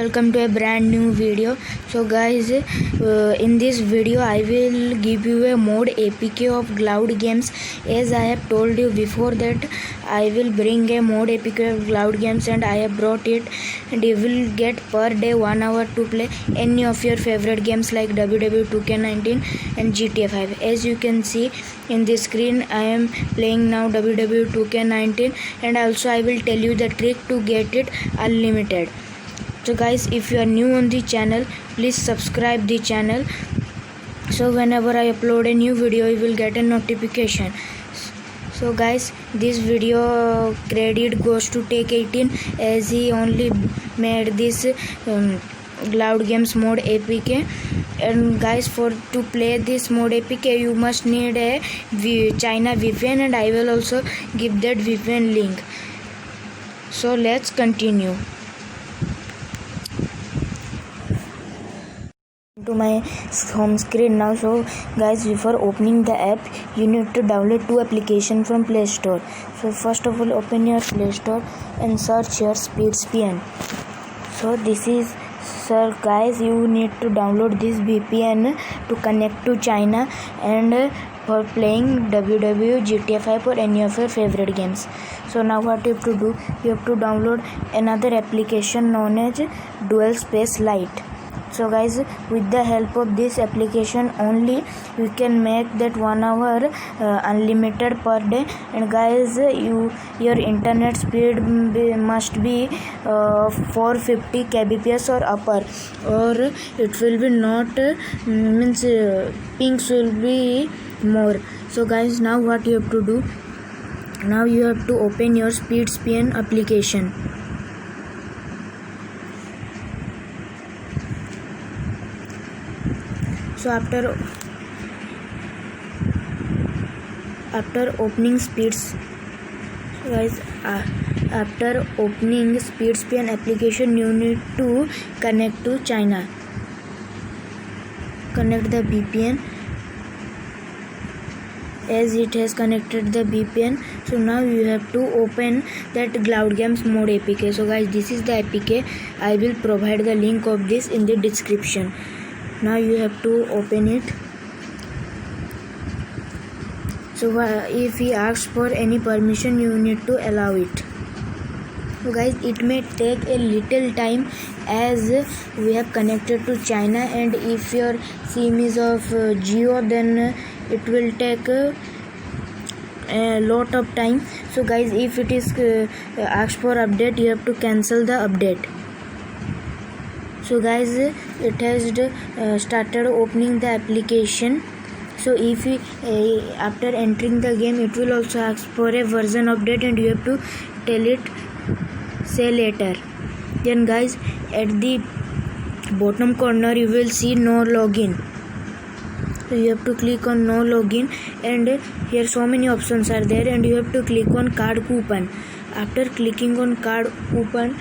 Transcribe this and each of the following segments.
welcome to a brand new video. So guys, in this video I will give you a mod APK of Cloud Games. As I have told you before that I will bring a mod APK of Cloud Games, and I have brought it, and you will get per day 1 hour to play any of your favorite games like WWE 2K19 and GTA 5. As you can see in the screen, I am playing now WWE 2K19, and also I will tell you the trick to get it unlimited. So guys, if you are new on the channel, please subscribe the channel, so whenever I upload a new video you will get a notification. So guys, this video credit goes to Take18, as he only made this Cloud Games mod APK. And guys, to play this mod APK you must need a China VPN, and I will also give that VPN link. So let's continue. To my home screen now. So guys, before opening the app you need to download two applications from Play Store. So first of all, open your Play Store and search your SpeedSPN. So this is, sir guys, you need to download this VPN to connect to China and for playing WWE, GTA 5 or any of your favorite games. So now what you have to do, you have to download another application known as Dual Space Lite. So guys, with the help of this application only you can make that 1 hour unlimited per day. And guys, your internet speed must be 450 kbps or upper, or it will be not pings will be more. So guys, now what you have to do, now you have to open your SpeedSPN application. So after opening after opening SpeedSPN application, you need to connect to China. Connect the VPN. As it has connected the VPN, so now you have to open that Cloud Games mod APK. So guys, this is the APK. I will provide the link of this in the description. Now you have to open it. So if he asks for any permission, you need to allow it. So guys, it may take a little time as we have connected to China, and if your SIM is of Jio, then it will take a lot of time. So guys, if it is asked for update, you have to cancel the update. So guys, it has started opening the application. So if after entering the game, it will also ask for a version update, and you have to tell it say later. Then guys, at the bottom corner you will see no login. So you have to click on no login, and here so many options are there, and you have to click on card coupon. After clicking on card coupon,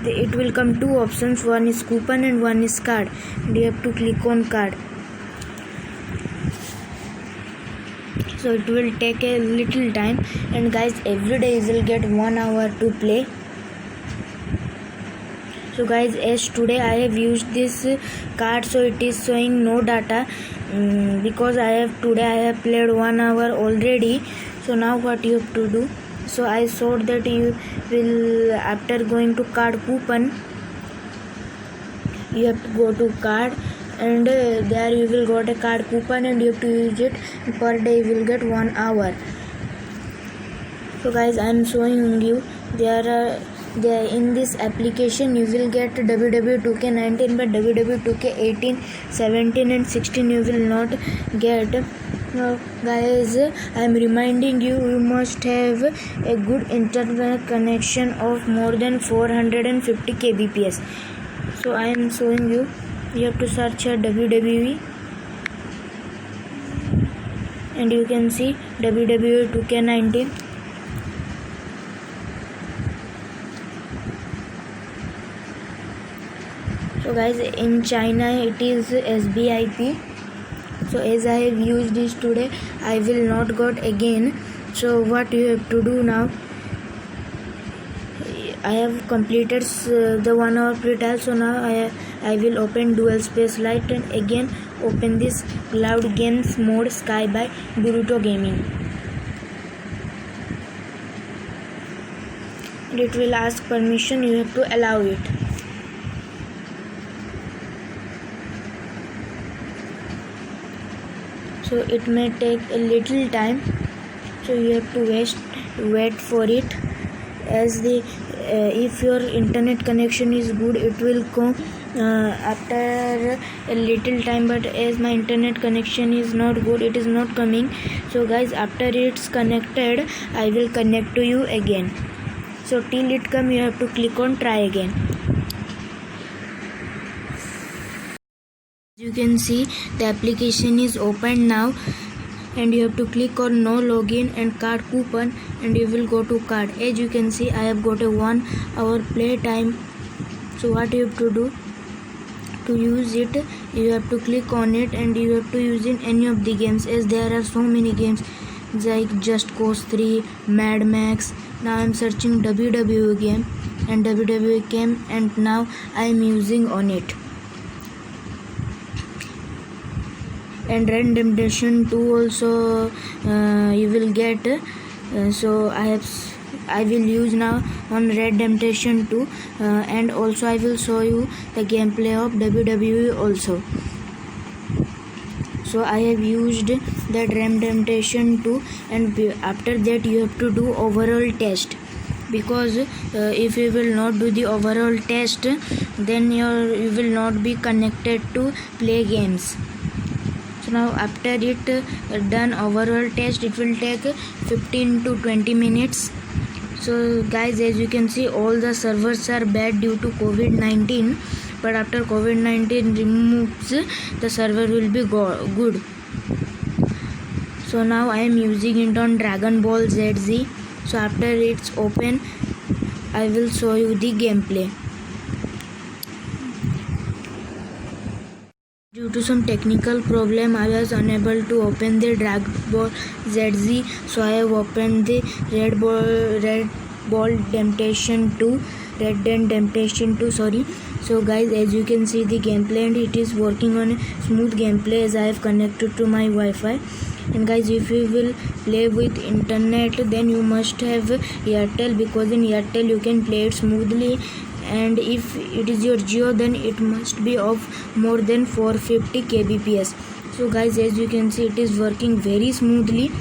it will come two options, one is coupon and one is card, and you have to click on card. So it will take a little time, and guys, every day you will get 1 hour to play. So guys, as today I have used this card, so it is showing no data because today I have played 1 hour already. So now what you have to do, so I showed that you will, after going to card coupon, you have to go to card, and there you will got a card coupon, and you have to use it. Per day you will get 1 hour. So guys, I am showing you there in this application you will get WWE 2K19, but WWE 2K18, 17 and 16 you will not get. Now guys, I am reminding you, you must have a good internet connection of more than 450 kbps. So I am showing you, you have to search here WWE, and you can see WWE 2K19. So guys, in China it is SBIP. So as I have used this today, I will not got again. So what you have to do now, I have completed the 1 hour free trial. So now I will open Dual Space Lite and again open this Cloud Games mode Sky by Boruto Gaming. And it will ask permission, you have to allow it. So it may take a little time, so you have to wait for it, as the if your internet connection is good, it will come after a little time, but as my internet connection is not good, it is not coming. So guys, after it's connected, I will connect to you again. So till it come, you have to click on try again. You can see the application is open now, and you have to click on no login and card coupon, and you will go to card. As you can see, I have got a 1 hour play time. So what you have to do to use it, you have to click on it and you have to use in any of the games, as there are so many games like Just Cause 3, Mad Max. Now I am searching WWE game and WWE game, and now I am using on it. And Red Dead Redemption 2 also you will get. So I will use now on Red Dead Redemption 2, and also I will show you the gameplay of WWE also. So I have used that Red Dead Redemption 2, and after that you have to do overall test, because if you will not do the overall test, then you will not be connected to play games. So now after it done overall test, it will take 15 to 20 minutes. So guys, as you can see, all the servers are bad due to COVID-19, but after COVID-19 removes, the server will be good. So now I am using it on Dragon Ball ZZ. So after it's open, I will show you the gameplay. Due to some technical problem, I was unable to open the Dragon Ball ZZ, so I have opened the Red Ball Temptation 2. Red Dead Temptation 2, sorry. So guys, as you can see the gameplay, and it is working on a smooth gameplay as I have connected to my Wi-Fi. And guys, if you will play with internet, then you must have Airtel, because in Airtel you can play it smoothly. And if it is your Jio, then it must be of more than 450 kbps. So guys, as you can see, it is working very smoothly.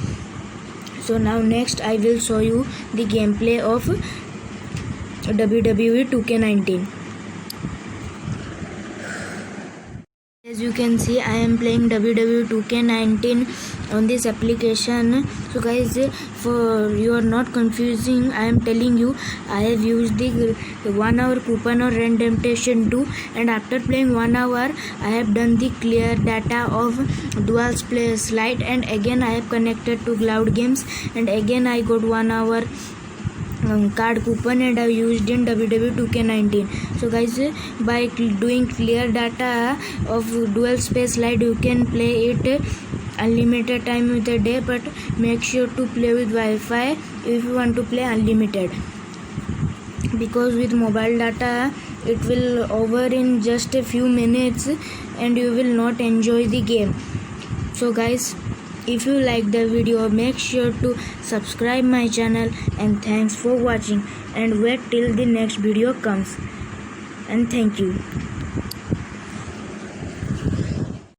So now next I will show you the gameplay of WWE 2K19. As you can see, I am playing WWE 2K19 on this application. So guys, for you are not confusing, I am telling you, I have used the 1 hour coupon on Red Dead Redemption 2, and after playing 1 hour, I have done the clear data of Dual Space Lite, and again I have connected to Cloud Games, and again I got 1 hour card coupon, and I used in WWE 2K19. So guys, by doing clear data of Dual Space Lite, you can play it unlimited time with a day, but make sure to play with Wi-Fi if you want to play unlimited, because with mobile data it will over in just a few minutes and you will not enjoy the game. So guys, if you like the video, make sure to subscribe my channel, and thanks for watching, and wait till the next video comes, and thank you.